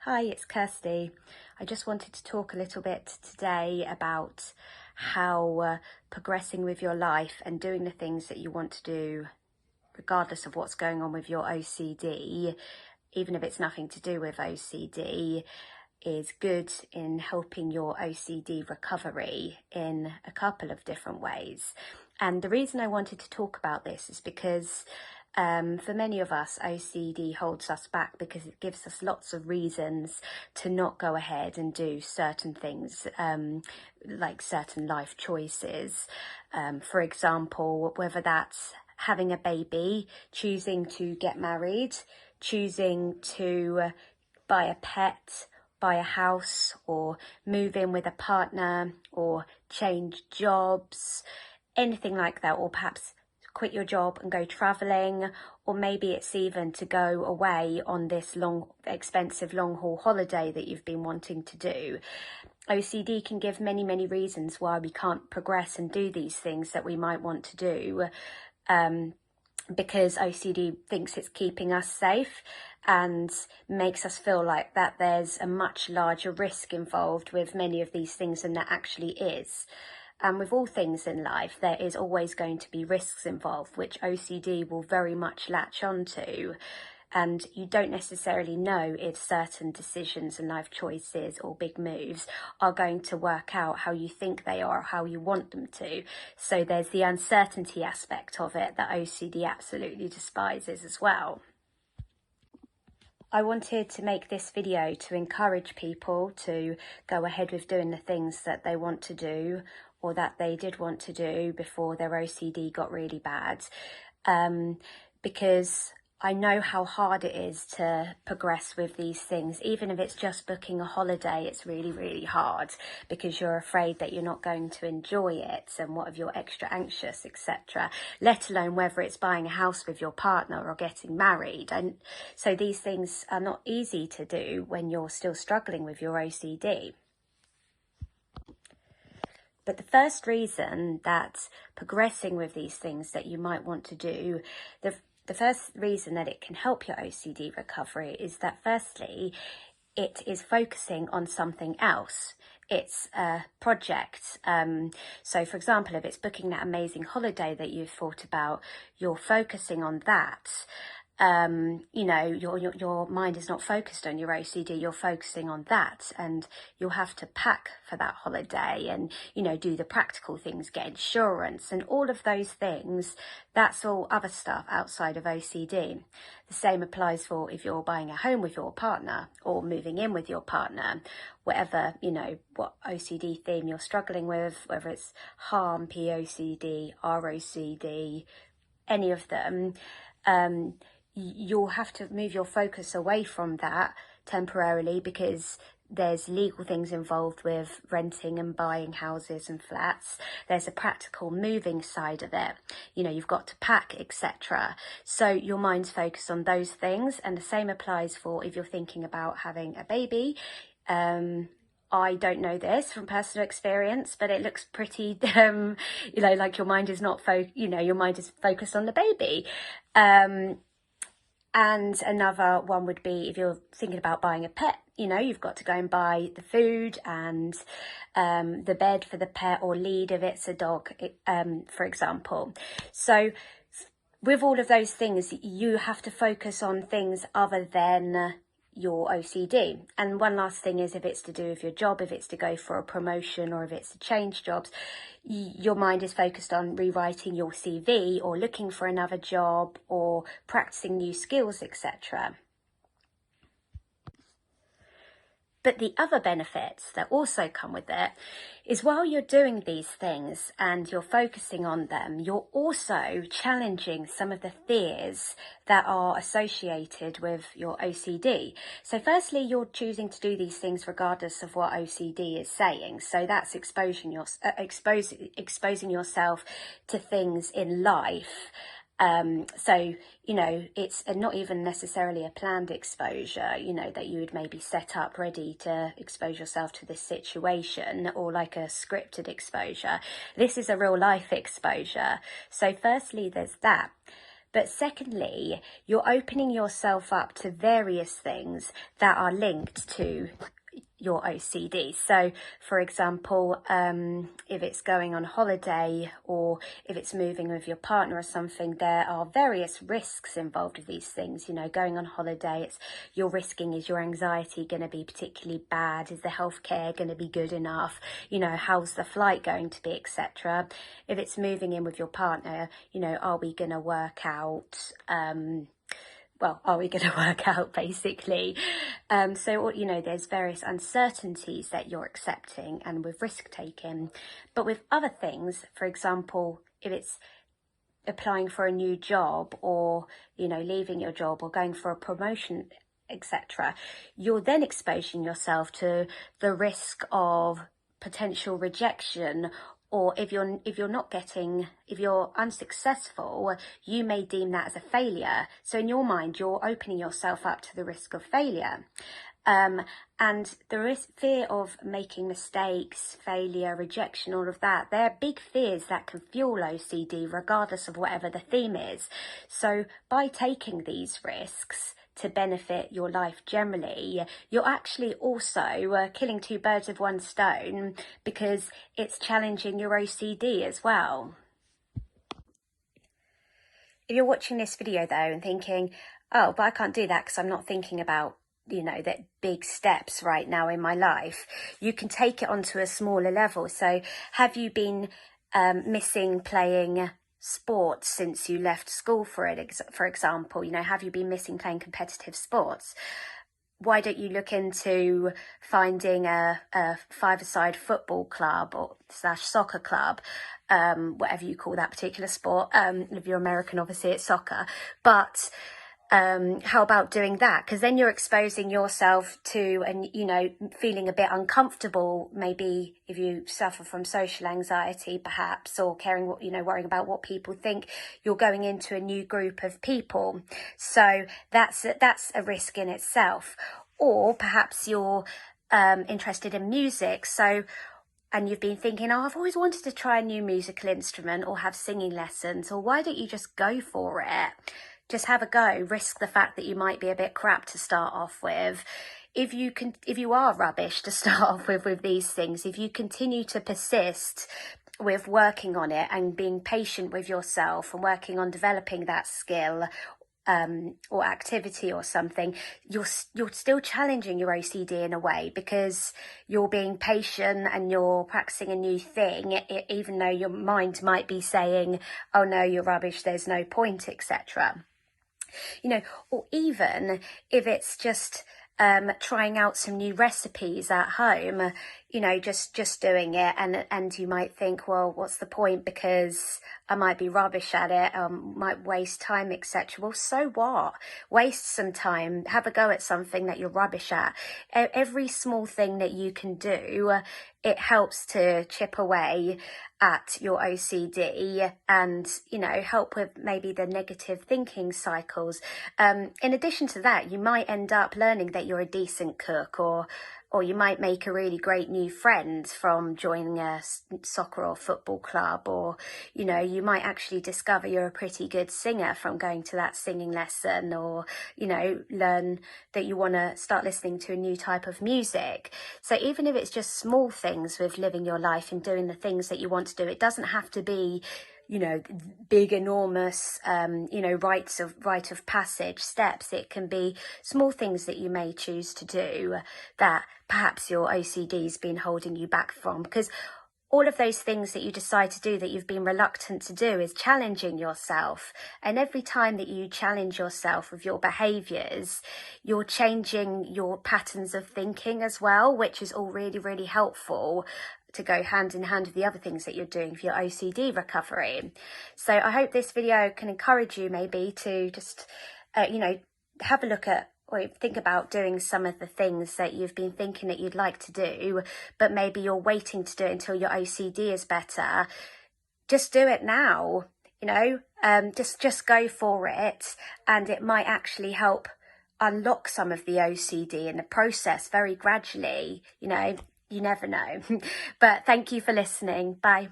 Hi, it's Kirsty. I just wanted to talk a little bit today about how progressing with your life and doing the things that you want to do, regardless of what's going on with your OCD, even if it's nothing to do with OCD, is good in helping your OCD recovery in a couple of different ways. And the reason I wanted to talk about this is because for many of us, OCD holds us back because it gives us lots of reasons to not go ahead and do certain things, like certain life choices. For example, whether that's having a baby, choosing to get married, choosing to buy a pet, buy a house, or move in with a partner, or change jobs, anything like that, or perhaps quit your job and go traveling, or maybe it's even to go away on this expensive long haul holiday that you've been wanting to do. OCD can give many reasons why we can't progress and do these things that we might want to do, because OCD thinks it's keeping us safe and makes us feel like that there's a much larger risk involved with many of these things than there actually is. And with all things in life, there is always going to be risks involved, which OCD will very much latch onto. And you don't necessarily know if certain decisions and life choices or big moves are going to work out how you think they are, or how you want them to. So there's the uncertainty aspect of it that OCD absolutely despises as well. I wanted to make this video to encourage people to go ahead with doing the things that they want to do, or that they did want to do before their OCD got really bad, because I know how hard it is to progress with these things. Even if it's just booking a holiday, it's really hard because you're afraid that you're not going to enjoy it, and what if you're extra anxious, etc. Let alone whether it's buying a house with your partner or getting married. And so these things are not easy to do when you're still struggling with your OCD. But the first reason that progressing with these things that you might want to do, the first reason that it can help your OCD recovery is that firstly, it is focusing on something else. It's a project. So for example, if it's booking that amazing holiday that you've thought about, you're focusing on that. You know, your mind is not focused on your OCD, you're focusing on that, and you'll have to pack for that holiday and, you know, do the practical things, get insurance and all of those things. That's all other stuff outside of OCD. The same applies for if you're buying a home with your partner or moving in with your partner, whatever, you know, what OCD theme you're struggling with, whether it's harm, POCD, ROCD, any of them. You'll have to move your focus away from that temporarily because there's legal things involved with renting and buying houses and flats. There's a practical moving side of it. You know, you've got to pack, etc. So your mind's focused on those things. And the same applies for if you're thinking about having a baby. I don't know this from personal experience, but it looks pretty, you know, like your mind is not, your mind is focused on the baby. And another one would be if you're thinking about buying a pet, you know, you've got to go and buy the food and the bed for the pet, or lead if it's a dog, for example. So with all of those things, you have to focus on things other than your OCD. And one last thing is if it's to do with your job, if it's to go for a promotion or if it's to change jobs, your mind is focused on rewriting your CV or looking for another job or practicing new skills, etc. But the other benefits that also come with it is while you're doing these things and you're focusing on them, you're also challenging some of the fears that are associated with your OCD. So firstly, you're choosing to do these things regardless of what OCD is saying. So that's exposing yourself to things in life. So, you know, it's not even necessarily a planned exposure, you know, that you would maybe set up ready to expose yourself to this situation, or like a scripted exposure. This is a real life exposure. So firstly, there's that. But secondly, you're opening yourself up to various things that are linked to your OCD. So for example, if it's going on holiday or if it's moving with your partner or something, there are various risks involved with these things. You know, going on holiday, it's you're risking, is your anxiety going to be particularly bad? Is the healthcare going to be good enough? You know, how's the flight going to be, etc. If it's moving in with your partner, you know, are we going to work out, are we going to work out basically? So, you know, there's various uncertainties that you're accepting and with risk taking. But with other things, for example, if it's applying for a new job or, you know, leaving your job or going for a promotion, etc., you're then exposing yourself to the risk of potential rejection, or if you're unsuccessful, you may deem that as a failure. So in your mind, you're opening yourself up to the risk of failure. And there is fear of making mistakes, failure, rejection, all of that. They're big fears that can fuel OCD regardless of whatever the theme is. So by taking these risks to benefit your life generally, you're actually also killing two birds with one stone, because it's challenging your OCD as well. If you're watching this video though and thinking, oh, but I can't do that because I'm not thinking about, you know, that big steps right now in my life, you can take it onto a smaller level. So have you been missing playing sports since you left school, for example? You know, have you been missing playing competitive sports? Why don't you look into finding a five-a-side football club or / soccer club, whatever you call that particular sport. If you're American, obviously it's soccer. But how about doing that? Because then you're exposing yourself to, and you know, feeling a bit uncomfortable, maybe if you suffer from social anxiety perhaps, or worrying about what people think. You're going into a new group of people, so that's a risk in itself. Or perhaps you're interested in music, and you've been thinking, oh, I've always wanted to try a new musical instrument or have singing lessons, or why don't you just go for it? Just have a go, risk the fact that you might be a bit crap to start off with. If you are rubbish to start off with these things, if you continue to persist with working on it and being patient with yourself and working on developing that skill or activity or something, you're still challenging your OCD in a way, because you're being patient and you're practicing a new thing, even though your mind might be saying, oh no, you're rubbish, there's no point, etc. You know, or even if it's just trying out some new recipes at home, you know, just doing it, and you might think, well, what's the point, because I might be rubbish at it, might waste time, etc. Well, so what? Waste some time, have a go at something that you're rubbish at. Every small thing that you can do, it helps to chip away at your OCD and, you know, help with maybe the negative thinking cycles. In addition to that, you might end up learning that you're a decent cook, or you might make a really great new friend from joining a soccer or football club, or, you know, you might actually discover you're a pretty good singer from going to that singing lesson, or, you know, learn that you want to start listening to a new type of music. So even if it's just small things with living your life and doing the things that you want to do, it doesn't have to be, you know, big, enormous, you know, rite of passage steps. It can be small things that you may choose to do that perhaps your OCD's been holding you back from, because all of those things that you decide to do that you've been reluctant to do is challenging yourself. And every time that you challenge yourself with your behaviours, you're changing your patterns of thinking as well, which is all really, really helpful to go hand in hand with the other things that you're doing for your OCD recovery. So I hope this video can encourage you maybe to just, you know, have a look at or think about doing some of the things that you've been thinking that you'd like to do, but maybe you're waiting to do it until your OCD is better. Just do it now, you know, just go for it, and it might actually help unlock some of the OCD in the process very gradually. You know, you never know. But thank you for listening. Bye.